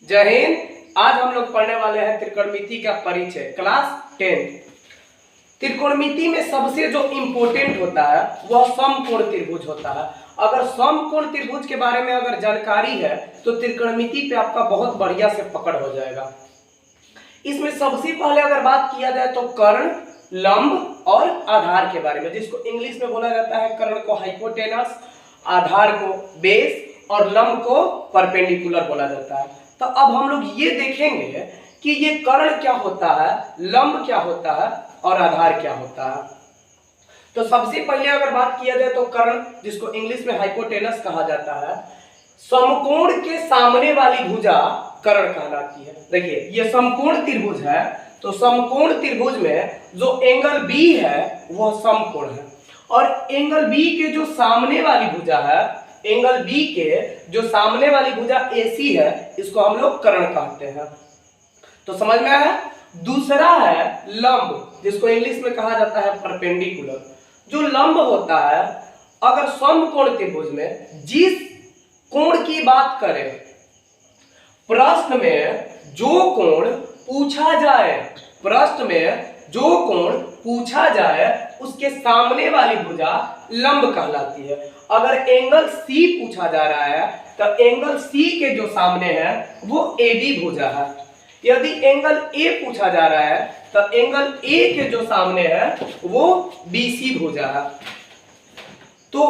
जय हिंद। आज हम लोग पढ़ने वाले हैं त्रिकोणमिति का परिचय, क्लास 10। त्रिकोणमिति में सबसे जो इम्पोर्टेंट होता है वह समकोण त्रिभुज होता है। अगर समकोण त्रिभुज के बारे में अगर जानकारी है तो त्रिकोणमिति पे आपका बहुत बढ़िया से पकड़ हो जाएगा। इसमें सबसे पहले अगर बात किया जाए तो कर्ण, लंब और आधार के बारे में, जिसको इंग्लिश में बोला जाता है कर्ण को हाइपोटेनस, आधार को बेस और लंब को परपेंडिकुलर बोला जाता है। तो अब हम लोग ये देखेंगे कि ये कर्ण क्या होता है, लंब क्या होता है और आधार क्या होता है। तो सबसे पहले अगर बात किया जाए तो कर्ण, जिसको इंग्लिश में हाइपोटेनस कहा जाता है, समकोण के सामने वाली भुजा कर्ण कहलाती है। देखिए ये समकोण त्रिभुज है, तो समकोण त्रिभुज में जो एंगल बी है वह समकोण है, और एंगल बी के जो सामने वाली भुजा है, एंगल बी के जो सामने वाली भुजा AC है, इसको हम लोग कर्ण कहते हैं। तो समझ में आया। दूसरा है लंब, जिसको इंग्लिश में कहा जाता है परपेंडिकुलर। जो लंब होता है, अगर समकोण त्रिभुज में जिस कोण की बात करें, प्रश्न में जो कोण पूछा जाए, प्रश्न में जो कोण पूछा जाए उसके सामने वाली भुजा लंब कहलाती है। अगर एंगल C पूछा जा रहा है तो एंगल C के जो सामने है वो AB भुजा है। यदि एंगल A पूछा जा रहा है तो एंगल A के जो सामने है वो BC भुजा है। तो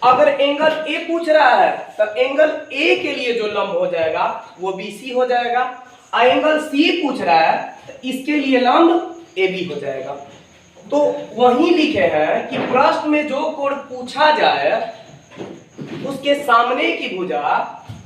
अगर एंगल A पूछ रहा है तो एंगल A के लिए जो लंब हो जाएगा वो BC हो जाएगा। एंगल C पूछ रहा है तो इसके लिए लंब AB हो जाएगा। तो वही लिखे हैं कि प्रश्न में जो कोण पूछा जाए उसके सामने की भुजा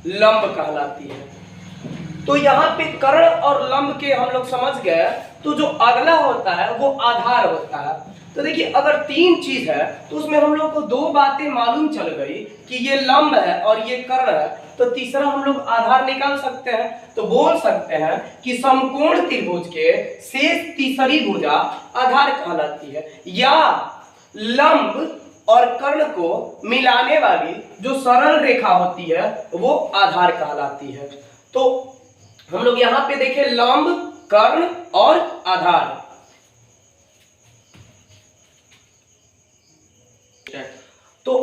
लंब कहलाती है। तो यहाँ पे कर्ण और लंब के हम लोग समझ गए। तो जो अगला होता है वो आधार होता है। तो देखिए अगर तीन चीज है तो उसमें हम लोग को दो बातें मालूम चल गई कि ये लंब है और ये कर्ण है, तो तीसरा हम लोग आधार निकाल सकते हैं। तो बोल सकते हैं कि समकोण त्रिभुज के शेष तीसरी भुजा आधार कहलाती है, या लंब और कर्ण को मिलाने वाली जो सरल रेखा होती है वो आधार कहलाती है। तो हम लोग यहाँ पे देखें लंब, कर्ण और आधार। तो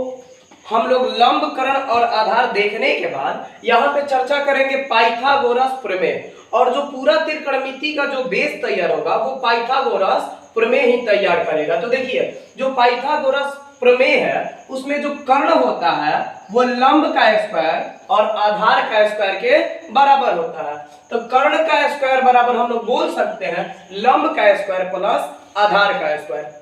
हम लोग लंब, कर्ण और आधार देखने के बाद यहाँ पे चर्चा करेंगे पाइथागोरस प्रमेय। और जो पूरा त्रिकोणमिति का जो बेस तैयार होगा वो पाइथागोरस प्रमेय ही तैयार करेगा। तो देखिए जो पाइथागोरस प्रमेय है उसमें जो कर्ण होता है वो लंब का स्क्वायर और आधार का स्क्वायर के बराबर होता है। तो कर्ण का स्क्वायर बराबर हम लोग बोल सकते हैं लंब का स्क्वायर प्लस आधार का स्क्वायर।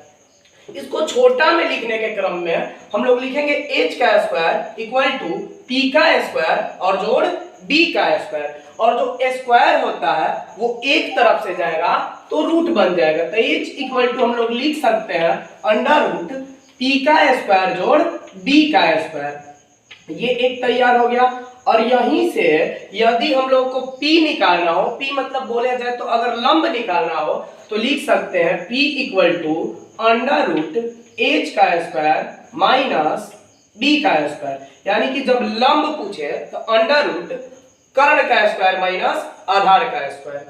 इसको छोटा में लिखने के क्रम में हम लोग लिखेंगे h का स्क्वायर इक्वल टू p का स्क्वायर और जोड़ b का स्क्वायर। और जो स्क्वायर होता है वो एक तरफ से जाएगा तो रूट बन जाएगा। तो h इक्वल टू हम लोग लिख सकते हैं अंडर रूट p का स्क्वायर जोड़ b का स्क्वायर। ये एक तैयार हो गया। और यहीं से यदि हम लोग को p निकालना हो, p मतलब बोले जाए तो अगर लंब निकालना हो तो लिख सकते हैं p equal to under root h का स्क्वायर माइनस b का स्क्वायर। यानी कि जब लंब पूछे तो अंडर रूट कर्ण का स्क्वायर माइनस आधार का स्क्वायर।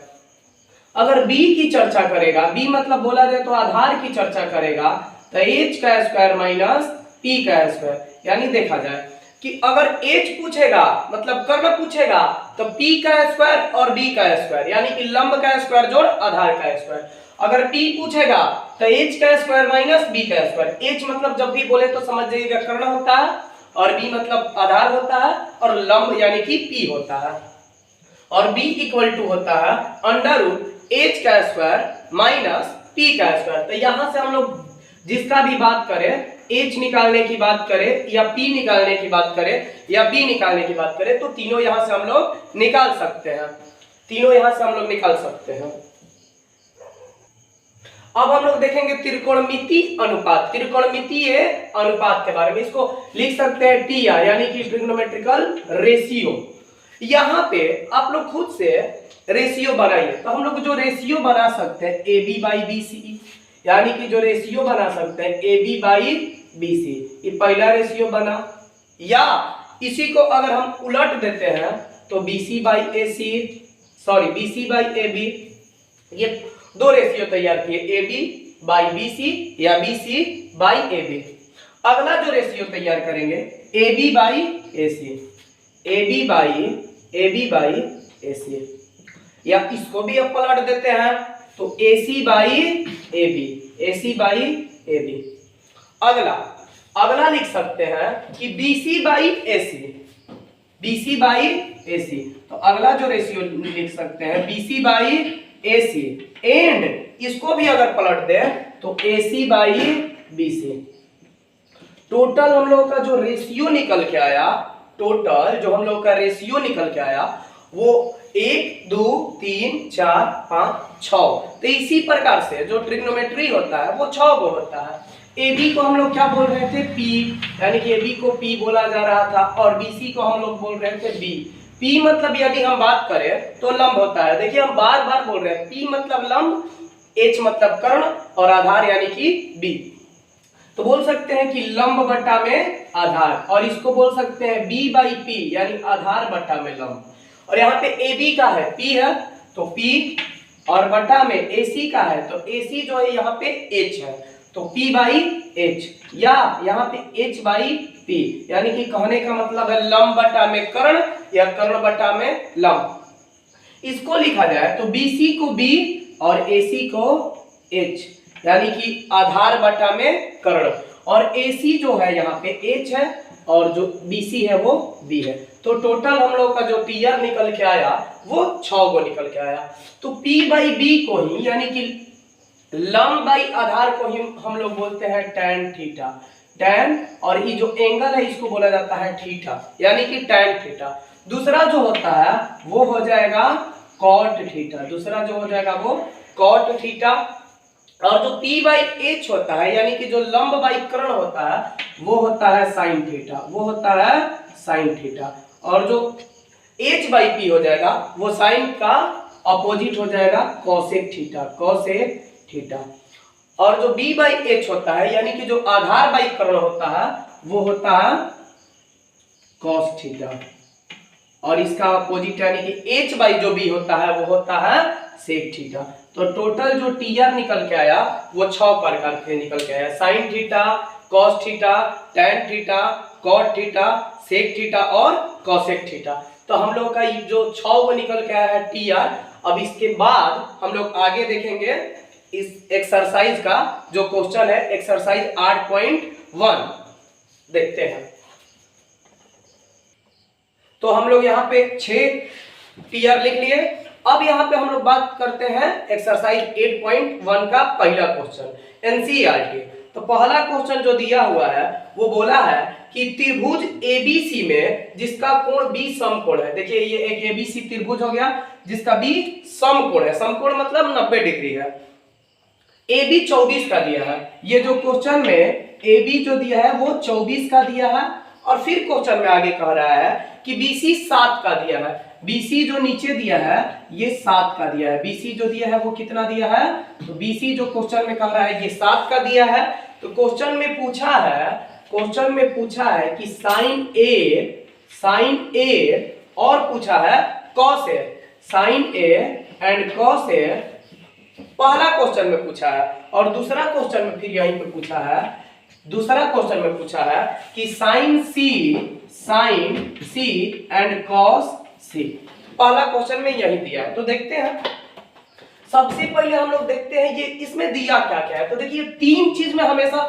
अगर b की चर्चा करेगा, b मतलब बोला जाए तो आधार की चर्चा करेगा, तो h का स्क्वायर माइनस p का स्क्वायर। यानी देखा जाए कि अगर h पूछेगा मतलब कर्ण पूछेगा तो p का स्क्वायर और b का स्क्वायर, यानी कि लंब का स्क्वायर जोड़ आधार का स्क्वायर। अगर p पूछेगा तो h का स्क्वायर माइनस b का स्क्वायर। h मतलब जब भी बोले तो समझ जाइएगा कर्ण होता है, और b मतलब आधार होता है, और लंब यानी कि p होता है। और b इक्वल टू होता है अंडर रूट h का स्क्वायर माइनस p का स्क्वायर। तो यहां से हम लोग जिसका भी बात करें, h निकालने की बात करें या p निकालने की बात करें या b निकालने की बात करें, तो तीनों यहां से हम लोग निकाल सकते हैं। तीनों यहां से हम लोग निकाल सकते हैं। अब हम लोग देखेंगे त्रिकोणमिति अनुपात, त्रिकोणमितीय अनुपात के बारे में। इसको लिख सकते हैं TR यानी कि ट्रिग्नोमेट्रिकल रेशियो। यहाँ पे आप लोग खुद से रेशियो बनाइए। तो हम लोग जो रेशियो बना सकते हैं AB बाई BC, यानी कि जो रेशियो बना सकते हैं AB बाई BC, ये पहला रेशियो बना। या इसी को अगर हम उलट देते हैं तो BC by AC sorry BC by AB, ये दो रेशियो तैयार किए, AB बाई BC या BC बाई AB। अगला जो रेशियो तैयार करेंगे AB by AC, AB by AC, या इसको भी अब पलट देते हैं तो AC बाई AB। अगला लिख सकते हैं कि BC बाई AC, तो अगला जो रेशियो लिख सकते हैं BC बाई AC, एंड इसको भी अगर पलट दें तो AC बाई BC। टोटल हम लोग का जो रेशियो निकल के आया, वो 1 2 3 4 5 6। तो इसी प्रकार से जो ट्रिग्नोमेट्री होता है वो 6 गो होता है। AB को हम लोग क्या बोल रहे थे, P, यानी कि AB को P बोला जा रहा था, और BC को हम लोग बोल रहे थे B। P मतलब यदि हम बात करें तो लंब होता है। देखिए हम बार बार बोल रहे हैं, P मतलब लंब, H मतलब कर्ण, और आधार यानी कि B। तो बोल सकते हैं कि लंब बट्टा में आधार, और इसको बोल सकते हैं B बाई P, यानी आधार बट्टा में लंब। और यहाँ पे AB का है, P है तो P, और बट्टा में AC का है तो AC जो है यहाँ पे H है तो P बाई H, या यहाँ पे H बाई P, यानी कि कहने का मतलब है लंब बट्टा में कर्ण या कर्ण बट्टा में लंब। इसको लिखा जाए तो BC को B और AC को H, यानी कि आधार बट्टा में कर्ण, और AC जो है यहाँ पे H है और जो BC है वो B है। तो टोटल हम लोग का जो TR निकल के आया वो 6 गो निकल के आया। तो P बाई B को ही, यानी कि लंब बाई आधार को ही हम लोग बोलते हैं tan थीटा, tan, और ये जो एंगल है इसको बोला जाता है थीटा, यानी कि tan थीटा। दूसरा जो होता है वो हो जाएगा cot थीटा, और जो P बाई H होता है, यानी कि जो लंब बाई कर्ण होता है वो होता है sin थीटा, और जो H बाई P हो जाएगा वो साइन का अपोजिट हो जाएगा cosec थीटा, और जो B बाई H होता है, यानी कि जो आधार बाई कर्ण होता है वो होता है cos थीटा, और इसका अपोजिट यानी कि H बाई जो B होता है वो होता है sec थीटा। तो टोटल जो TR निकल के आया वो 6 प्रकार के निकल के आया, sin theta, cos theta, tan theta, cot theta, sec theta और cosec थीटा। तो हम लोग का जो 6 को निकल के आया है TR। अब इसके बाद हम लोग आगे देखेंगे इस एक्सरसाइज का जो क्वेश्चन है, एक्सरसाइज 8.1 देखते हैं। तो हम लोग यहाँ पे 6 TR लिख लिए। अब यहाँ पे हम लोग बात करते हैं एक्सरसाइज 8.1 का पहला क्वेश्चन एनसीईआरटी। तो पहला क्वेश्चन जो दिया हुआ है वो बोला है कि त्रिभुज ABC में जिसका कोण B समकोण है। देखिए ये एक ABC त्रिभुज हो गया जिसका B समकोण है, समकोण मतलब 90 डिग्री है। AB 24 का दिया है, ये जो क्वेश्चन में AB जो दिया है वो 24 का दिया है, और फिर क्वेश्चन में आगे कह रहा है कि BC 7 का दिया है। BC जो नीचे दिया है ये 7 का दिया है, BC जो दिया है वो कितना दिया है, तो BC जो क्वेश्चन में कह रहा है ये 7 का दिया है। तो क्वेश्चन में पूछा है कि sin A और पूछा है cos A, sin A and cos A पहला क्वेश्चन में पूछा है, और दूसरा क्वेश्चन में फिर यहीं पे पूछा है, दूसरा क्वेश्चन में पूछा है कि sin C and cos C। पहला क्वेश्चन में यही दिया है। तो देखते हैं, सबसे पहले हम लोग देखते हैं ये इसमें दिया क्या क्या है। तो देखिए तीन चीज में हमेशा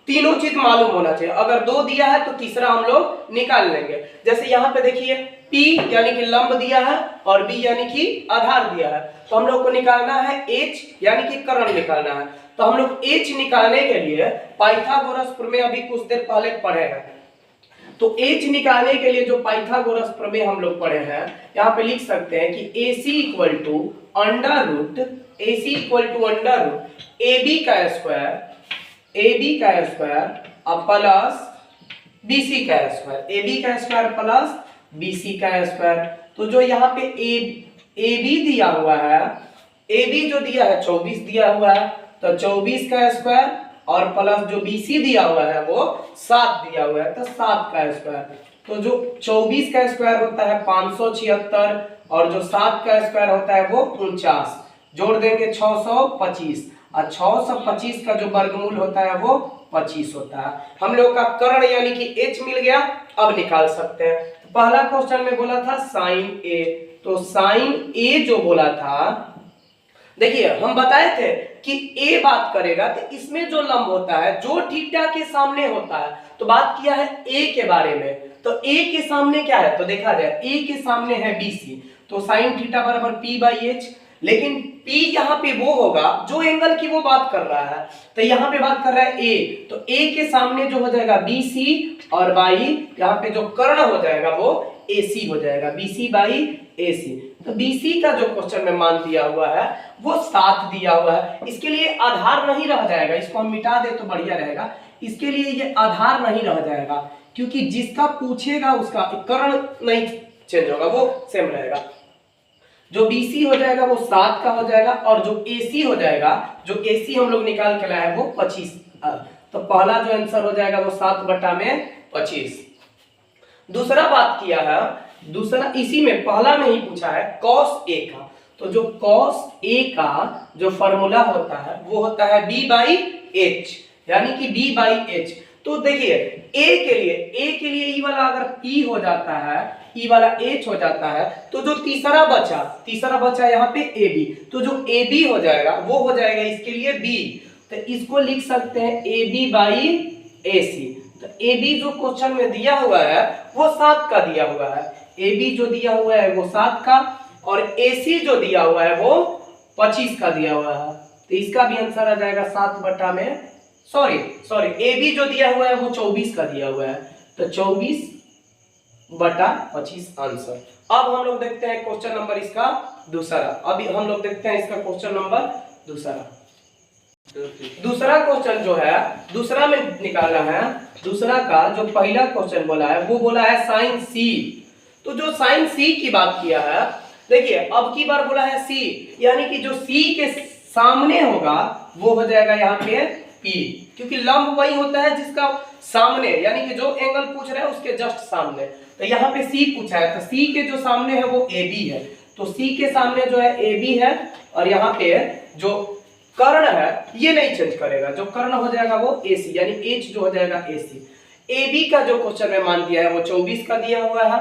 तीनों चीज मालूम होना चाहिए, अगर 2 दिया है तो तीसरा हम लोग निकाल लेंगे। जैसे यहाँ पे देखिए P यानी कि लंब दिया है और B यानी कि आधार दिया है, तो हम लोग को निकालना है H यानी कि कर्ण निकालना है। तो हम लोग H निकालने के लिए पाइथागोरस प्रमेय अभी कुछ देर पहले पढ़े हैं। तो H निकालने के लिए जो पाइथागोरस प्रमेय हम लोग पढ़े हैं, यहाँ पे लिख सकते हैं कि AC equal to under root AB का स्क्वायर प्लस BC का स्क्वायर, AB का स्क्वायर प्लस BC का स्क्वायर। तो जो यहाँ पे AB दिया हुआ है, AB जो दिया है 24 दिया हुआ है, तो 24 का स्क्वायर और प्लस जो BC दिया हुआ है वो 7 दिया हुआ है, तो 7 का स्क्वायर। तो जो 24 का स्क्वायर होता है 576, और जो 7 का स्क्वायर होता है वो 49, जोड़ देंगे 625, और 625 का जो वर्गमूल होता है वो 25 होता है। हम लोग का कर्ण यानी कि h मिल गया। अब निकाल सकते हैं। पहला क्वेश्चन में बोला था साइन a, तो साइन a जो बोला था, देखिए हम बताए थे कि a बात करेगा तो इसमें जो लंब होता है जो थीटा के सामने होता है, तो बात किया है a के बारे में, तो a के सामने क्या है, तो देखा जाए a के सामने है BC, तो साइन थीटा बराबर P/H, लेकिन P यहाँ पे वो होगा जो एंगल की वो बात कर रहा है, तो यहाँ पे बात कर रहा है A, तो A के सामने जो हो जाएगा BC, और बाई यहाँ पे जो कर्ण हो जाएगा वो AC हो जाएगा, BC/AC। तो BC का जो क्वेश्चन में मान दिया हुआ है वो 7 दिया हुआ है। इसके लिए आधार नहीं रह जाएगा, इसको हम मिटा दे तो बढ़िया रहेगा। इसके लिए ये आधार नहीं रह जाएगा, क्योंकि जिसका पूछेगा उसका कर्ण नहीं चेंज होगा, वो सेम रहेगा। जो BC हो जाएगा वो 7 का हो जाएगा, और जो AC हो जाएगा, जो AC हम लोग निकाल के लाए वो 25। तो पहला जो आंसर हो जाएगा वो 7/25। दूसरा बात किया है, दूसरा इसी में पहला में ही पूछा है cos A का, तो जो cos A का जो फॉर्मूला होता है वो होता है B/H, यानी कि B/H। तो देखिए A के लिए E वाला अगर P हो जाता है, E वाला H हो जाता है, तो जो तीसरा बचा यहाँ पे AB, तो जो AB हो जाएगा वो हो जाएगा इसके लिए B, तो इसको लिख सकते हैं AB/AC। तो AB जो क्वेश्चन में दिया हुआ है वो 7 का दिया हुआ है, AB जो दिया हुआ है वो 7 का, और AC जो दिया हुआ है वो 25 का दिया हुआ है, तो इसका भी आंसर आ जाएगा 7 में सॉरी AB जो दिया हुआ है वो 24 का दिया हुआ है, तो 24/25 आंसर। अब हम लोग देखते हैं क्वेश्चन नंबर इसका दूसरा। अभी हम लोग देखते हैं इसका क्वेश्चन नंबर दूसरा क्वेश्चन जो है दूसरा में निकालना है। दूसरा का जो पहला क्वेश्चन बोला है वो बोला है साइन C, तो जो साइन C की बात किया है, देखिए अब की बार बोला है C, यानी कि जो C के सामने होगा वो हो जाएगा यहाँ पे P, क्योंकि लंब वही होता है जिसका सामने, यानी कि जो एंगल पूछ रहे हैं उसके जस्ट सामने, तो यहाँ पे C पूछा है, तो C के जो सामने है वो AB है, तो C के सामने जो है AB है, और यहाँ पे जो कर्ण है ये नहीं चेंज करेगा, जो कर्ण हो जाएगा वो AC, यानी H जो हो जाएगा AC। AB का जो क्वेश्चन में मान दिया है वो 24 का दिया हुआ है,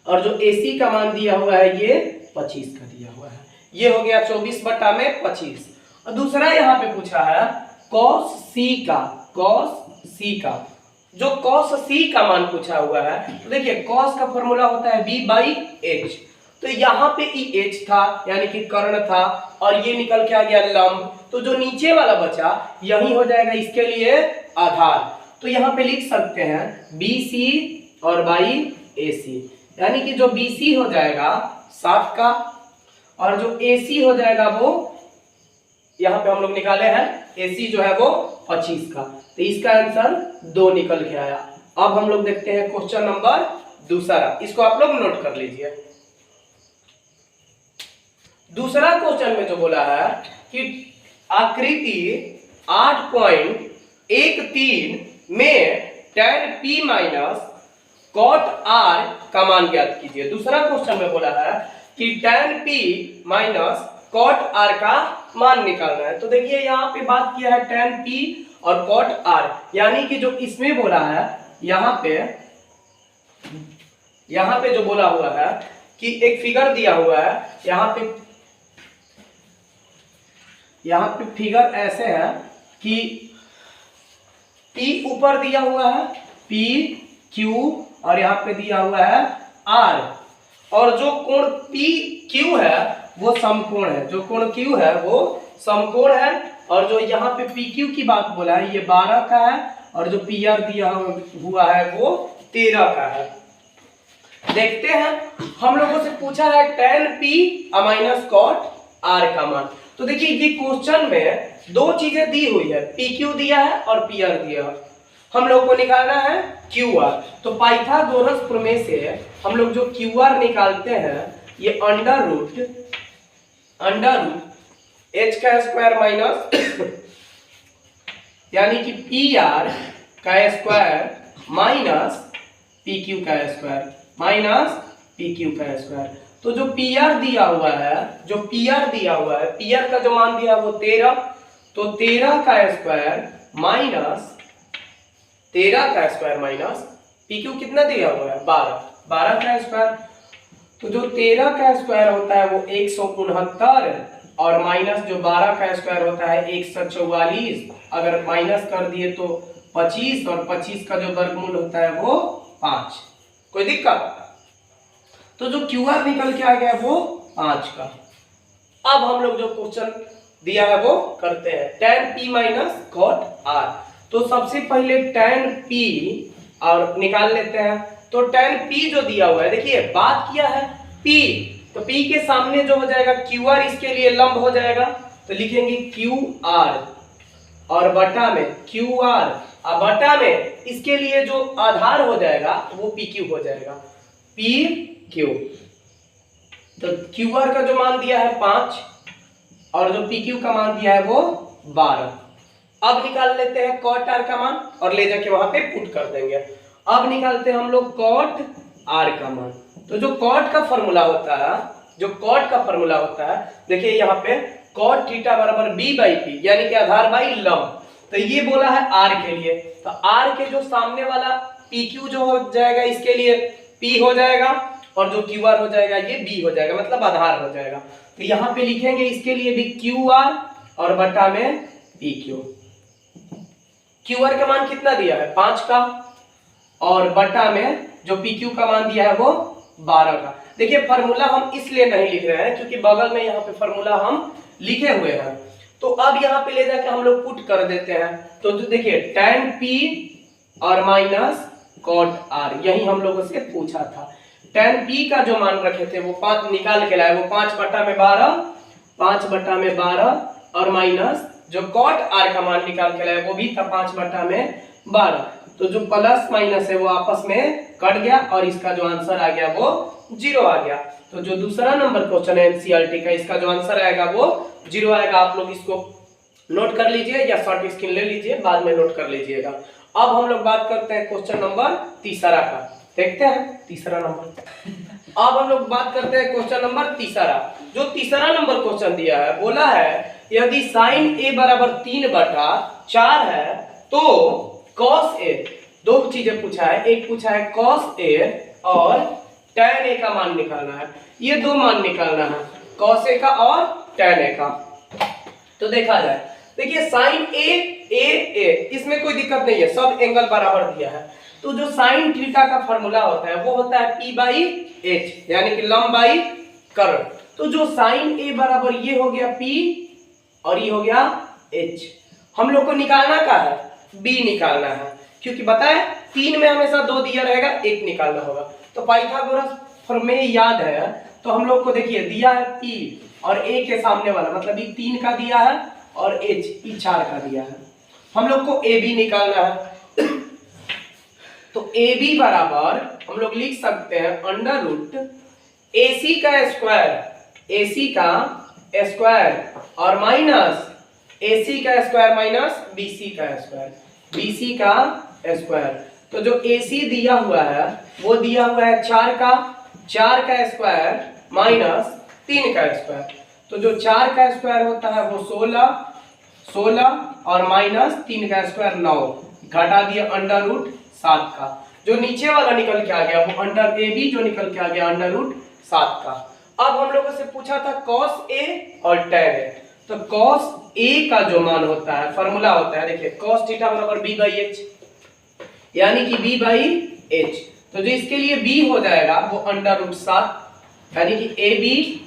और जो AC का मान दिया हुआ है ये 25 का दिया हुआ है, ये हो गया 24/25। और दूसरा यहाँ पे पूछा है cos C का जो cos C का मान पूछा हुआ है, तो देखिए cos का फॉर्मूला होता है B/H, तो यहाँ पे EH था यानी कि कर्ण था, और ये निकल के आ गया लंब, तो जो नीचे वाला बचा यही हो जाएगा इसके लिए आधार, तो यहाँ पे लिख सकते हैं BC और AC, यानी कि जो BC हो जाएगा 7 का, और जो AC हो जाएगा वो यहाँ पे हम लोग निकाले हैं AC जो है वो 25 का, तो इसका आंसर 2 निकल के आया। अब हम लोग देखते हैं क्वेश्चन नंबर दूसरा, इसको आप लोग नोट कर लीजिए। दूसरा क्वेश्चन में जो बोला है कि आकृति 8.13 में tan P minus cot R का मान ज्ञात कीजिए। दूसरा क्वेश्चन में बोला है कि tan P minus cot R का मान निकालना है, तो देखिए यहाँ पे बात किया है tan P और cot R, यानी कि जो इसमें बोला है यहाँ पे जो बोला हुआ है कि एक फिगर दिया हुआ है, यहाँ पे फिगर ऐसे है कि P ऊपर दिया हुआ है P Q, और यहाँ पे दिया हुआ है R, और जो कोण PQ है वो समकोण है, जो कोण Q है वो समकोण है, और जो यहाँ पे PQ की बात बोला है ये 12 का है, और जो PR दिया हुआ है वो 13 का है। देखते हैं, हम लोगों से पूछा है tan P minus cot R का मान, तो देखिए ये क्वेश्चन में दो चीजें दी हुई है, PQ दिया है और PR दिया है, हम लोग को निकालना है QR, तो पाइथागोरस प्रमेय से हम लोग जो QR निकालते हैं ये अंडर रूट h का स्क्वायर माइनस यानी कि PR का स्क्वायर माइनस PQ का स्क्वायर, तो जो पी आर दिया हुआ है, जो पी आर दिया हुआ है, पी आर का जो मान दिया है वो 13, तो 13 का स्क्वायर माइनस 13 का स्क्वायर माइनस पी क्यू कितना दिया हुआ है 12, 12 का स्क्वायर, तो जो 13 का स्क्वायर होता है वो 169 और माइनस जो 12 का स्क्वायर होता है 144, अगर माइनस कर दिए तो 25 और 25 का जो वर्गमूल होता है वो 5। कोई दिक्कत? तो जो क्यू आर निकल के आ गया वो 5 का। अब हम लोग जो क्वेश्चन दिया है वो करते हैं। tan p minus cot r, तो सबसे पहले tan p और निकाल लेते हैं। तो tan p जो दिया हुआ है, देखिए बात किया है p, तो p के सामने जो हो जाएगा क्यू आर, इसके लिए लंब हो जाएगा, तो लिखेंगे क्यू आर और बटा में क्यू आर, और बटा में इसके लिए जो आधार हो जाएगा वो पी क्यू हो जाएगा, पी क्यू। तो क्यू आर का जो मान दिया है 5 और जो पी क्यू का मान दिया है वो 12। अब निकाल लेते हैं कॉट आर का मान और ले जाके वहां पे पुट कर देंगे। अब निकालते हैं हम लोग कॉट आर का मान। तो जो कॉट का फॉर्मूला होता है, जो कॉट का फॉर्मूला होता है, देखिए यहाँ पे कॉट थीटा बराबर बी बाई पी, यानी कि आधार बाई लंब। तो ये बोला है आर के लिए, तो आर के जो सामने वाला पी क्यू जो हो जाएगा इसके लिए पी हो जाएगा और जो क्यू आर हो जाएगा ये बी हो जाएगा, मतलब आधार हो जाएगा। तो यहाँ पे लिखेंगे इसके लिए भी क्यू आर और बटा में पी क्यू। क्यू आर का मान कितना दिया है 5 का और बटा में जो पी क्यू का मान दिया है वो 12 का। देखिए फार्मूला हम इसलिए नहीं लिख रहे हैं क्योंकि बगल में यहाँ पे फार्मूला हम लिखे हुए हैं। तो अब यहाँ पे ले जाके हम लोग पुट कर देते हैं। तो जो देखिए tan p और माइनस cot r, यही हम लोगों से पूछा था। tan p का जो मान रखे थे वो 5 निकाल के लाए, वो 5 बटा में 12, 5 बटा में 12 और माइनस जो cot r का मान निकाल के लाए वो भी था 5 बटा में 12। तो जो प्लस माइनस है वो आपस में कट गया और इसका जो आंसर आ गया वो 0 आ गया। तो जो दूसरा नंबर क्वेश्चन है एनसीईआरटी का, इसका जो आंसर आएगा वो 0 आएगा। आप लोग इसको नोट कर लीजिए या शॉर्ट स्क्रीन ले लीजिए, बाद में नोट कर लीजिएगा। अब हम लोग बात करते हैं क्वेश्चन नंबर तीसरा का। देखते हैं तीसरा नंबर। अब हम लोग बात करते हैं क्वेश्चन नंबर तीसरा। जो तीसरा नंबर क्वेश्चन दिया है, बोला है यदि साइन ए बराबर 3/4 है तो कॉस ए, दो चीजें पूछा है, एक पूछा है कॉस ए और tan ए का मान निकालना है। ये दो मान निकालना है, कॉस ए का और tan ए का। तो देखा जाए, देखिए साइन ए इसमें कोई दिक्कत नहीं है, सब एंगल बराबर दिया है। तो जो साइन थीटा का फॉर्मूला होता है वो होता है P बाई H, यानी कि लंब बाई कर्ण। तो जो साइन ए बराबर ये हो गया P और ये हो गया H, हम लोग को निकालना का है B निकालना है, क्योंकि बताए 3 में हमेशा 2 दिया रहेगा, 1 निकालना होगा। तो पाइथागोरस फॉर्मूला याद है, तो हम लोग को देखिए दिया है P और A के सामने वाला, मतलब ये 3 का दिया है और H ये 4 का दिया है। हम लोग को AB निकालना है। तो AB बराबर हम लोग लिख सकते हैं अंडर रूट AC का स्क्वायर, AC का स्क्वायर और माइनस AC का स्क्वायर माइनस BC का स्क्वायर, BC का स्क्वायर। तो जो AC दिया हुआ है वो दिया हुआ है 4 का स्क्वायर माइनस 3 का स्क्वायर। तो जो 4 का स्क्वायर होता है वो 16 और माइनस 3 का स्क्वायर 9, घटा दिया अंडर रूट 7 का। जो नीचे वाला निकल के आ गया वो अंडर ए बी जो निकल के आ गया अंडर रूट 7 का। अब हम लोगों से पूछा था कॉस ए और tan ए। तो कॉस ए का जो मान होता है, फॉर्मूला होता है, देखिए कॉस थीटा बराबर बी बाई एच, यानी कि बी बाई एच। तो जो इसके लिए b हो जाएगा वो अंडर रूट 7, यानी कि ए बी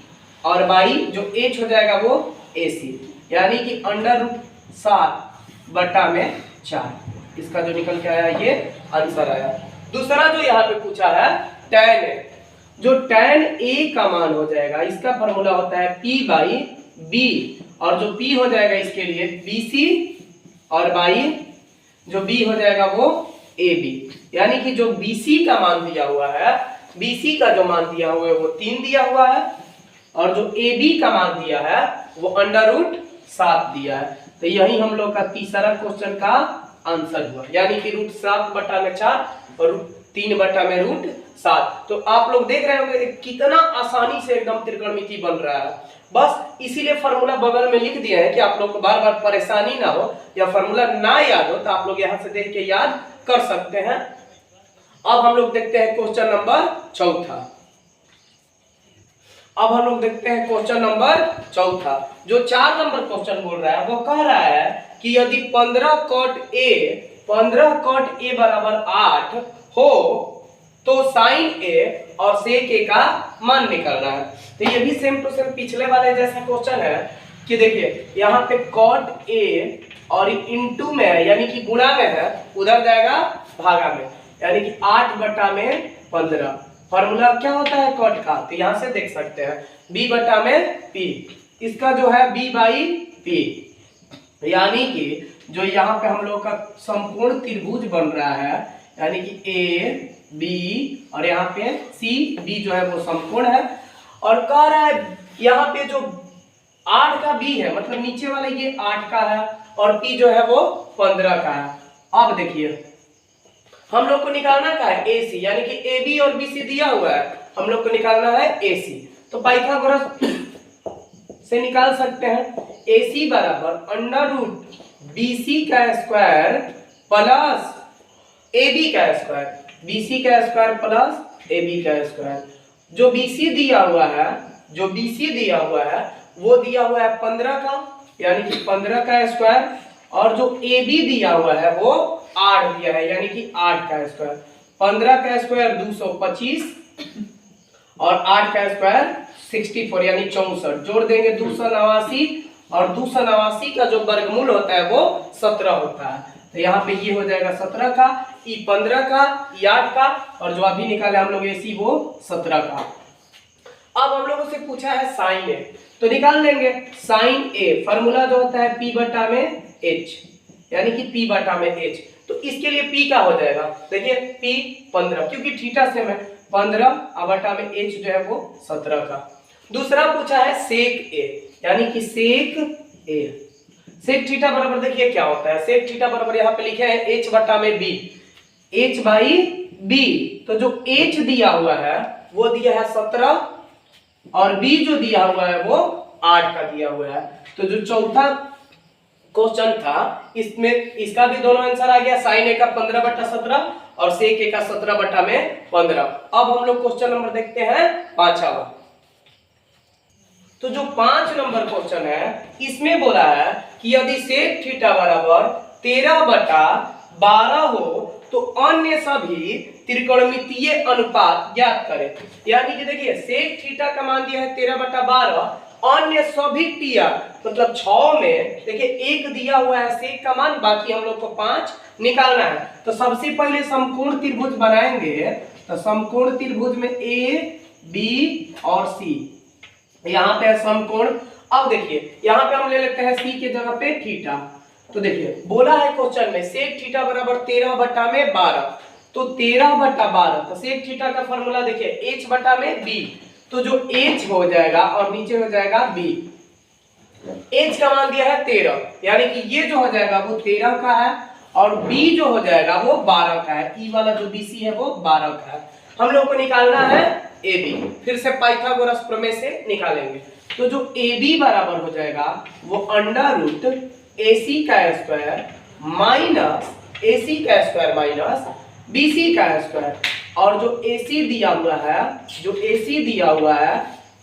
और बाई जो h हो जाएगा वो ए सी, यानी कि अंडर रूट 7 बटा में 4। इसका जो निकल के आया ये आंसर आया। दूसरा जो यहाँ पे पूछा है tan ए, जो tan ए का मान हो जाएगा, इसका फॉर्मूला होता है p बाई b और जो p हो जाएगा इसके लिए bc और बाई जो b हो जाएगा वो ab, यानी कि जो bc का मान दिया हुआ है, bc का जो मान दिया हुआ है वो 3 दिया हुआ है और जो ab का मान दिया है वो अंडर रूट 7 दिया है। तो यही हम लोग का तीसरा क्वेश्चन का आंसर हुआ, यानी कि रूट 7 बटा में 4 और 3/√7। तो आप लोग देख रहे होंगे कितना आसानी से एकदम त्रिकोणमिति बन रहा है। बस इसीलिए फार्मूला बगल में लिख दिया है कि आप लोग को बार बार परेशानी ना हो या फार्मूला ना याद हो तो आप लोग यहाँ से देख के याद कर सकते हैं। अब हम लोग देखते हैं क्वेश्चन नंबर चौथा। अब हम लोग देखते हैं क्वेश्चन नंबर चौथा। जो 4 नंबर क्वेश्चन बोल रहा है वो कह रहा है कि यदि 15 cot A बराबर 8 हो तो साइन A और सेक A का मान निकालना है। तो ये भी सेम टू सेम पिछले वाले जैसा क्वेश्चन है कि देखिए यहाँ पे cot A और इनटू में है यानी कि गुणा में है, उधर जाएगा भागा में, यानी कि 8/15। फॉर्मूला क्या होता है कॉट का, तो यहां से देख सकते हैं B/P, इसका जो है B/P, यानी कि जो यहाँ पे हम लोग का समकोण त्रिभुज बन रहा है यानी कि A B और यहाँ पे C B जो है वो समकोण है। और कह रहा है यहाँ पे जो 8 का B है मतलब नीचे वाला ये 8 का है और P जो है वो 15 का है। अब देखिए हम लोग को निकालना क्या है AC, यानी कि AB और BC दिया हुआ है, हम लोग को निकालना है AC। तो पाइथागोरस से निकाल सकते हैं AC बराबर √BC का स्क्वायर प्लस AB का स्क्वायर, BC का स्क्वायर प्लस AB का स्क्वायर। जो BC दिया हुआ है वो दिया हुआ है 15 का यानी कि 15 का स्क्वायर, और जो AB दिया हुआ है वो 8 दिया है यानी कि 8 का स्क्वायर। 15 का स्क्वायर 225 और 8 का स्क्वायर 64 यानी 64। जोड़ देंगे 289 और 289 का जो वर्गमूल होता है वो 17 होता है। तो यहाँ पे ये हो जाएगा 17 का, ई 15 का, ई 8 का, और जो अभी निकाले हम लोग AC वो 17 का। अब हम लोगों से पूछा है साइन ए, तो निकाल लेंगे साइन ए। फॉर्मूला जो होता है P/H यानी कि P/H। तो इसके लिए P का हो जाएगा, देखिए P 15 क्योंकि थीटा सेम है, 15/H जो है वो 17 का। दूसरा पूछा है सेक ए यानी कि सेक ए। सेक थीटा बराबर देखिए क्या होता है, सेक थीटा बराबर यहाँ पे लिखे हैं H/B, H/B। तो जो H दिया हुआ है वो दिया है 17 और B जो दिया हुआ है वो 8 का दिया हुआ है। तो जो चौथा क्वेश्चन था इसमें इसका भी दोनों आंसर आ गया, साइन ए का 15/17 और सेक ए का 17/15। अब हम लोग क्वेश्चन नंबर देखते हैं 5वां। तो जो 5 नंबर क्वेश्चन है इसमें बोला है कि यदि सेक थीटा बराबर 13/12 हो तो अन्य सभी त्रिकोणमितीय अनुपात ज्ञात करें। यानी कि देखिए सेक थीटा का मान दिया है 13/12, अन्य सभी टिया मतलब 6 में देखिए 1 दिया हुआ है सेक का मान, बाकी हम लोग को 5 निकालना है। तो सबसे पहले समकोण त्रिभुज बनाएंगे, तो समकोण त्रिभुज में A B और C, यहाँ पे समकोण। अब देखिए यहाँ पे हम ले लेते हैं C के जगह पे थीटा। तो देखिए बोला है क्वेश्चन में सेक थीटा बराबर 13/12, तो 13/12 तो सेक थीटा का फॉर्मूला देखिए H/B। तो जो H हो जाएगा और नीचे हो जाएगा B, H का मान दिया है 13 यानी कि ये जो हो जाएगा वो 13 का है और B जो हो जाएगा वो 12 का है, E वाला जो BC है वो 12 का है। हम लोग को निकालना है AB, फिर से पाइथागोरस प्रमेय से निकालेंगे। तो जो AB बराबर हो जाएगा वो √AC का स्क्वायर माइनस AC का स्क्वायर माइनस BC का स्क्वायर, और जो AC दिया हुआ है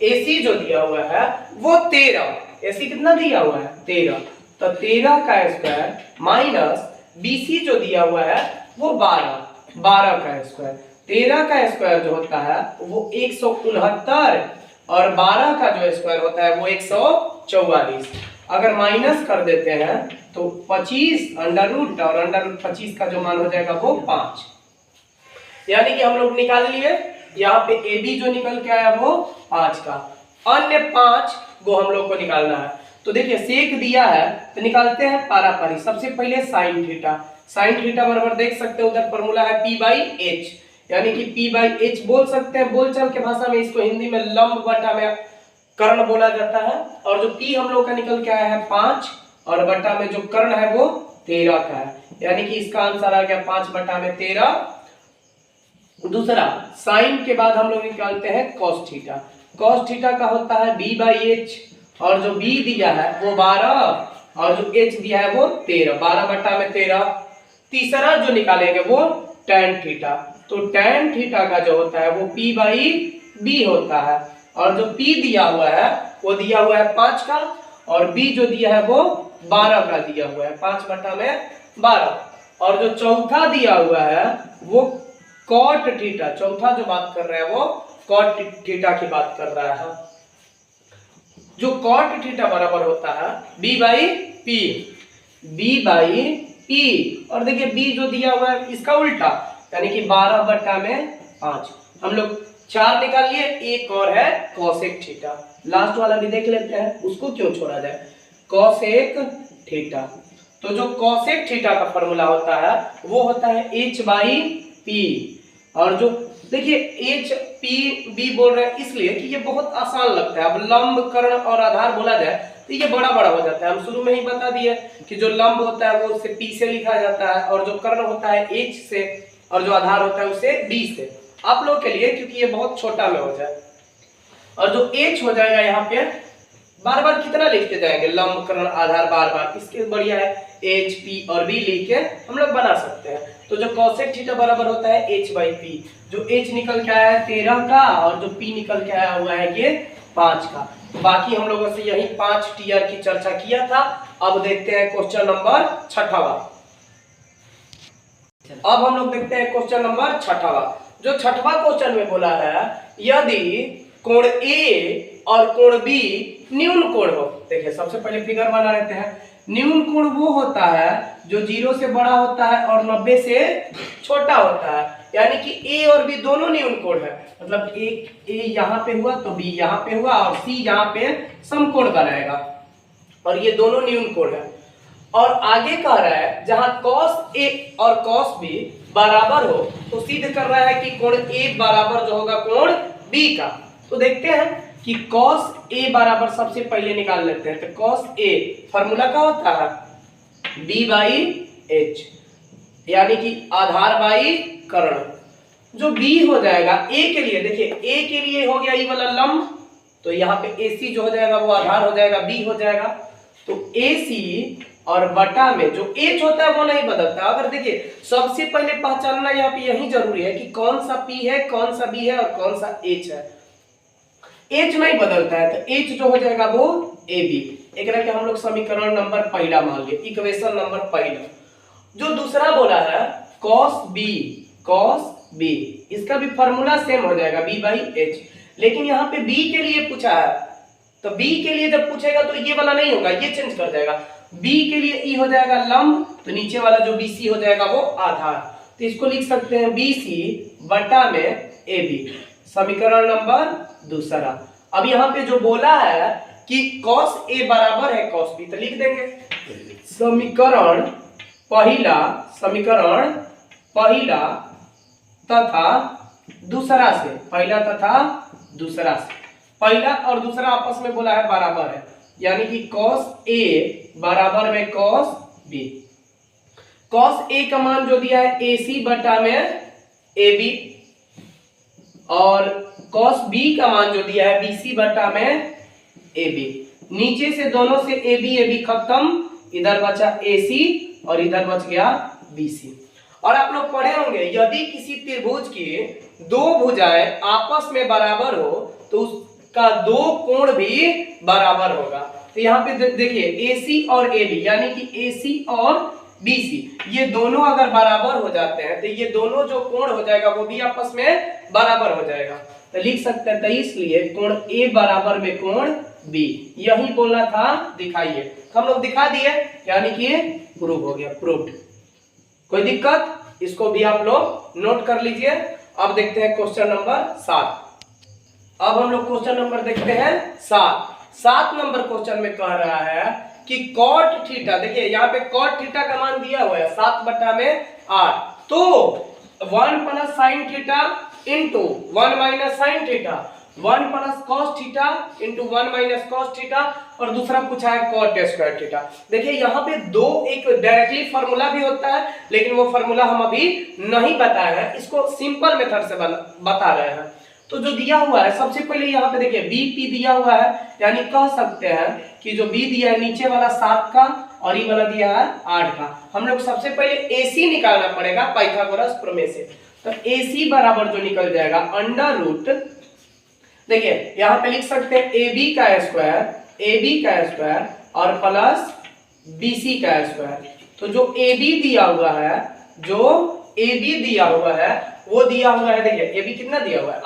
AC जो दिया हुआ है वो 13, AC कितना दिया हुआ है 13, तो 13 का स्क्वायर माइनस BC जो दिया हुआ है वो 12 का स्क्वायर। 13 का स्क्वायर जो होता है वो 169 और 12 का जो स्क्वायर होता है वो 144। अगर माइनस कर देते हैं तो 25 अंडर रूट और अंडर रूट 25 का जो मान हो जाएगा वो 5, यानी कि हम लोग निकाल लिए। यहाँ पे AB जो निकल के आया वो 5 का, अन्य 5 को हम लोग को निकालना है। तो देखिए सेक दिया है तो निकालते हैं पारापारी। सबसे पहले साइन थीटा बराबर देख सकते हैं उधर फॉर्मूला है P/H, यानी कि P/H बोल सकते हैं, बोलचाल के भाषा में इसको हिंदी में लंब बटा में कर्ण बोला जाता है। और जो P हम लोग का निकल के आया है 5 और बटा में जो कर्ण है वो 13 का है, यानी कि इसका आंसर आ गया 5/13 दूसरा साइन के बाद हम लोग निकालते हैं कॉस थीटा। कॉस थीटा का होता है b/h, और जो b दिया है वो 12 और जो h दिया है वो 13, 12/13। तीसरा जो निकालेंगे वो tan थीटा, तो tan थीटा का जो होता है वो p/b होता है, और जो p दिया हुआ है वो दिया हुआ है 5 का, और b जो दिया है वो 12 का दिया हुआ है, 5/12। और जो चौथा दिया हुआ है वो कॉट थीटा, चौथा जो बात कर रहा है वो कॉट थीटा की बात कर रहा है, जो कॉट थीटा बराबर होता है b/p, b/p। और देखिए b जो दिया हुआ है इसका उल्टा, यानी कि 12/5। हम लोग 4 निकाल लिए, एक और है कॉसेक थीटा। लास्ट वाला भी देख लेते हैं, उसको क्यों छोड़ा जाए, कॉसेक थीटा। तो जो कॉसेक थीटा का फॉर्मूला होता है वो होता है h/p। और जो देखिए h/p बोल रहे हैं इसलिए कि ये बहुत आसान लगता है। अब लंब, कर्ण और आधार बोला जाए तो ये बड़ा बड़ा हो जाता है। हम शुरू में ही बता दिए कि जो लंब होता है वो उसे p से लिखा जाता है, और जो कर्ण होता है h से, और जो आधार होता है उसे b से। आप लोग के लिए क्योंकि ये बहुत छोटा में हो जाए, और जो h हो जाएगा यहाँ पे बार बार कितना लिखते जाएंगे, लंब, कर्ण, आधार, बार बार, इसके बढ़िया है h, p और b लिख के हम लोग बना सकते हैं। तो जो कॉसेक थीटा बराबर होता है h/p, जो h निकल के आया है 13 का, और जो p निकल के आया हुआ है ये 5 का। तो बाकी हम लोगों से यही 5 टीआर की चर्चा किया था। अब देखते हैं क्वेश्चन नंबर 6वां। अब हम लोग देखते हैं क्वेश्चन नंबर 6वां। जो 6वां क्वेश्चन में बोला है यदि कोण A और कोण B न्यून कोण हो। देखिए सबसे पहले फिगर बना लेते हैं। न्यून कोण वो होता है जो 0 से बड़ा होता है और 90 से छोटा होता है, यानी कि A और B दोनों न्यून कोण है। मतलब A यहाँ पे हुआ तो B यहाँ पे हुआ, और C यहाँ पे समकोण बनाएगा, और ये दोनों न्यून कोण है। और आगे कह रहा है जहां cos A और cos B बराबर हो तो सिद्ध कर रहा है कि कोण A बराबर जो होगा कोण B का। तो देखते हैं कि cos A बराबर सबसे पहले निकाल लेते हैं। तो cos A फॉर्मूला क्या होता है b/h, यानी कि आधार बाई कर्ण। जो B हो जाएगा A के लिए, देखिए A के लिए हो गया ये वाला लंब, तो यहाँ पे AC जो हो जाएगा वो आधार हो जाएगा, B हो जाएगा। तो AC और बटा में जो H होता है वो नहीं बदलता। अगर देखिए सबसे पहले पहचानना यहाँ पे यही जरूरी है कि कौन सा P है, कौन सा B है और कौन सा H है। H नहीं बदलता है, तो H जो हो जाएगा वो AB। एक रह के हम लोग समीकरण नंबर पहला मान लिए, इक्वेशन नंबर पहला। जो दूसरा बोला है cos B, इसका भी फॉर्मूला सेम हो जाएगा b/h, लेकिन यहाँ पे B के लिए पूछा है, तो B के लिए जब पूछेगा तो ये वाला नहीं होगा, ये चेंज कर जाएगा। B के लिए E हो जाएगा लंब, तो नीचे वाला जो BC हो जाएगा वो आधार। तो इसको लिख सकते हैं BC बटा में AB, समीकरण नंबर दूसरा। अब यहाँ पे जो बोला है कि cos A बराबर है cos B, तो लिख देंगे समीकरण पहला तथा दूसरा से, पहला तथा दूसरा से, पहला और दूसरा आपस में बोला है बराबर है, यानी कि cos A बराबर में cos B। cos A का मान जो दिया है AC बटा में AB, और cos B का मान जो दिया है BC बटा में AB। नीचे से दोनों से AB खत्म, इधर बचा AC और इधर बच गया BC। और आप लोग पढ़े होंगे यदि किसी त्रिभुज की दो भुजाएं आपस में बराबर हो तो उसका दो कोण भी बराबर होगा। तो यहाँ पे देखिए AC और AB, यानी कि AC और BC ये दोनों अगर बराबर हो जाते हैं तो ये दोनों जो कोण हो जाएगा वो भी आपस में बराबर हो जाएगा। तो लिख सकते हैं, तो इसलिए कोण A बराबर में कोण B, यही बोलना था, दिखाइए। हम लोग दिखा दिए, यानी कि प्रूव हो गया, प्रूव्ड। कोई दिक्कत? इसको भी आप लोग नोट कर लीजिए। अब देखते हैं क्वेश्चन नंबर 7। अब हम लोग क्वेश्चन नंबर देखते हैं 7 नंबर क्वेश्चन में कह रहा है कि cot थीटा, देखिए यहाँ पे cot थीटा का मान दिया हुआ है 7/8, तो 1 + sin theta into 1 - sin theta, 1 plus cos theta into 1 minus cos theta, और दूसरा पूछा है कॉट स्क्वायर थीटा। देखिए यहाँ पे दो, एक डायरेक्टली फार्मूला भी होता है, लेकिन वो फार्मूला हम अभी नहीं बताए हैं, इसको सिंपल मेथड से बता रहे हैं। तो जो दिया हुआ है सबसे पहले यहाँ पे देखिए बी पी दिया हुआ है, यानी कह सकते हैं कि जो बी दिया है नीचे वाला 7 का और ये वाला दिया है 8 का। हम लोग सबसे पहले एसी निकालना पड़ेगा पाइथागोरस प्रमेय से। तो एसी बराबर जो निकल जाएगा अंडर रूट, देखिए यहाँ पे लिख सकते हैं ए बी का स्क्वायर और प्लस बी सी का स्क्वायर। तो जो ए बी दिया हुआ है, वो दिया हुआ है, देखिए ए बी कितना दिया हुआ है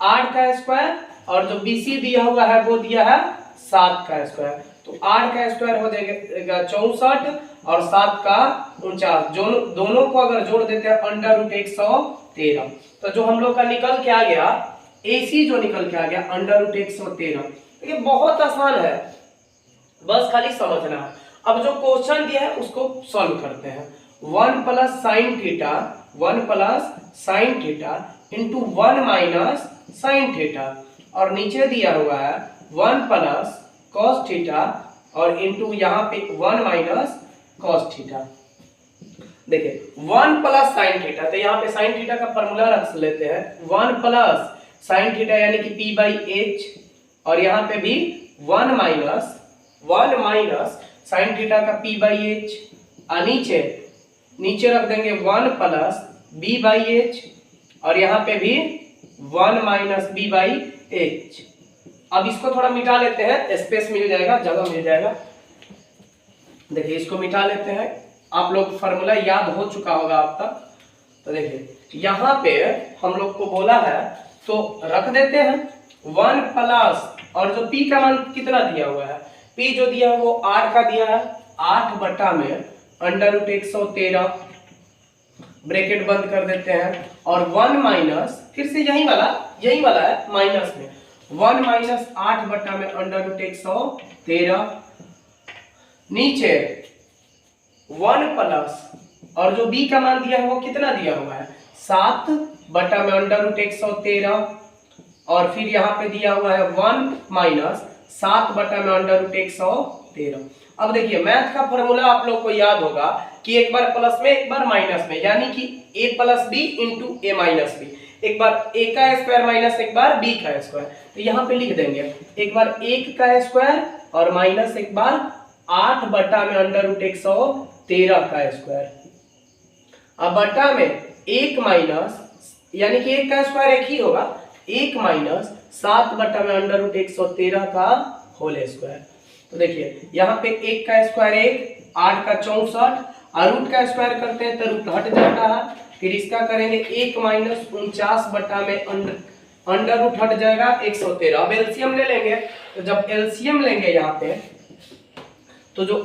8 का स्क्वायर, और जो बी सी दिया हुआ है वो दिया है 7 का स्क्वायर। तो 8 का स्क्वायर हो जाएगा 64 और 7 का 49, जो दोनों को अगर जोड़ देते हैं अंडर रूट 113। तो जो हम लोग का निकल के आ गया AC, जो निकल के आ गया अंडर रूट 113। देखिए बहुत आसान है, बस खाली समझना है। अब जो क्वेश्चन दिया है उसको सॉल्व करते हैं। 1 plus sine theta into 1 minus sine theta, और नीचे दिया हुआ है 1 प्लस कॉस थीटा और इंटू यहाँ पे 1 माइनस कॉस थीटा। देखिए 1 प्लस साइन थीटा, तो यहाँ पे साइन थीटा का फॉर्मूला रख लेते हैं। 1 प्लस साइन थीटा यानी कि P बाई H, और यहाँ पे भी 1 माइनस साइन थीटा का P बाई H, और नीचे रख देंगे 1 प्लस B बाई H, और यहाँ पे भी 1 माइनस B बाई H। अब इसको थोड़ा मिटा लेते हैं, स्पेस मिल जाएगा, जगह मिल जाएगा। देखिए इसको मिटा लेते हैं, आप लोग फॉर्मूला याद हो चुका होगा अब तक। तो देखिए यहाँ पे हम लोग को बोला है तो रख देते हैं 1 प्लस, और जो P का मान कितना दिया हुआ है, P जो दिया है वो 8 का दिया है, 8 बटा में अंडर रूट 113, ब्रैकेट बंद कर देते हैं, और 1 माइनस, फिर से यही वाला है माइनस में 1 माइनस 8 बटा में अंडर रूट 113, नीचे 1 प्लस, और जो B का मान दिया है वो कितना दिया हुआ है 7 बटा में अंडर रूट 113, और फिर यहाँ पे दिया हुआ है 1 माइनस 7 बटा में अंडर रूट 113। अब देखिए मैथ का फॉर्मूला आप लोग को याद होगा कि एक बार प्लस में एक बार माइनस में, यानी कि a plus B into A minus B, एक बार a का स्क्वायर माइनस एक बार b का स्क्वायर। तो यहाँ पे लिख देंगे एक बार 1 का स्क्वायर और माइनस एक बार 8 बटा में अंडर रूट 113 का स्क्वायर, अब बटा में 1 माइनस, यानी कि 1 का स्क्वायर 1 ही होगा, 1 माइनस 7 बटा में अंडर रूट 113 का होल स्क्वायर। तो देखिए यहाँ पे 1 का स्क्वायर 1, 8 का 64, और रूट का स्क्वायर करते हैं तो रूट हट जाता है, फिर इसका करेंगे 1 माइनस 49 बटा में अंडर रूट हट जाएगा 113। अब एलसीएम ले लेंगे, तो जब एलसीएम लेंगे यहाँ पे तो जो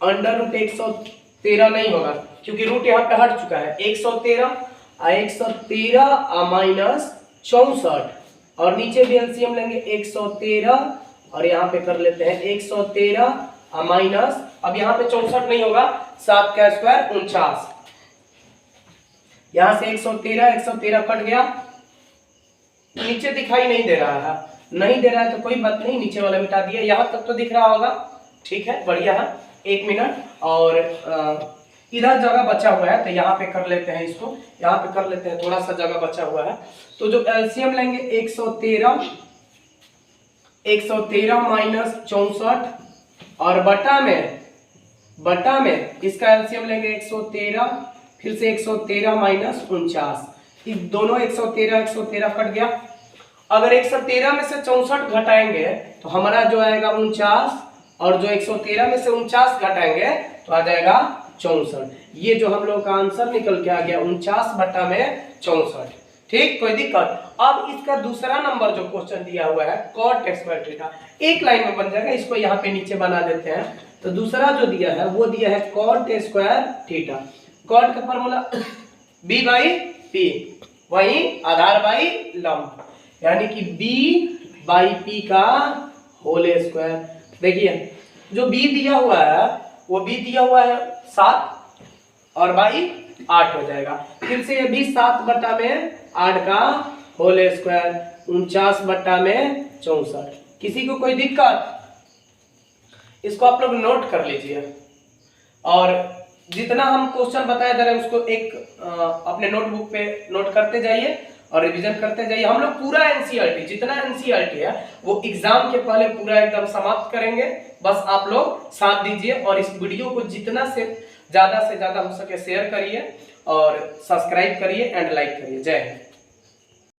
अंडर रूट 113 नहीं होगा, क्योंकि रूट यहाँ पे हट चुका है, 113 माइनस 64, और नीचे भी एलसीएम लेंगे 113, और यहाँ पे कर लेते हैं 113 माइनस, अब यहाँ पे 64 नहीं होगा, 7 का स्क्वायर 49, यहाँ से 113 कट गया, नीचे दिखाई नहीं दे रहा है, तो कोई बात नहीं, नीचे वाला मिटा दिया, यहाँ तक तो दिख रहा होगा, ठीक है, बढ़िया है। 1 मिनट, और इधर जगह बचा हुआ है तो यहाँ पे कर लेते हैं, इसको यहाँ पे कर लेते हैं, थोड़ा सा जगह बचा हुआ है। तो जो एलसीएम लेंगे 113 माइनस 64, और बटा में इसका एलसीएम लेंगे 113, फिर से 113 माइनस 49, इस दोनों 113 कट गया। अगर 113 में से 64 घटाएंगे तो हमारा जो आएगा 49, और जो 113 में से 49 घटाएंगे तो आ जाएगा 64। ये जो हम लोग का आंसर निकल के आ गया 49 बटा में 64। ठीक, कोई दिक्कत। अब इसका दूसरा नंबर जो क्वेश्चन दिया हुआ है कॉट स्क्वायर थीटा, एक लाइन में बन जाएगा, इसको यहाँ पे नीचे बना देते हैं। तो दूसरा जो दिया है वो दिया है कॉट स्क्वायर थीटा। कॉट का फॉर्मूला b बाई पी, वही आधार बाई लंब, यानी कि b बाई पी का होल स्क्वायर। देखिए जो b दिया हुआ है वो b दिया हुआ है 7 और बाई 8 हो जाएगा, फिर से ये भी 7 बटा में 8 का होल स्क्वायर, 49/64। किसी को कोई दिक्कत? इसको आप लोग नोट कर लीजिए और जितना हम क्वेश्चन बताए जा रहे हैं उसको एक अपने नोटबुक पे नोट करते जाइए और रिवीजन करते जाइए। हम लोग पूरा एनसीईआरटी जितना एनसीईआरटी है वो एग्जाम के पहले पूरा एकदम समाप्त करेंगे। बस आप लोग साथ दीजिए और इस वीडियो को जितना से ज्यादा हो सके शेयर करिए और सब्सक्राइब करिए एंड लाइक करिए। जय हिंद।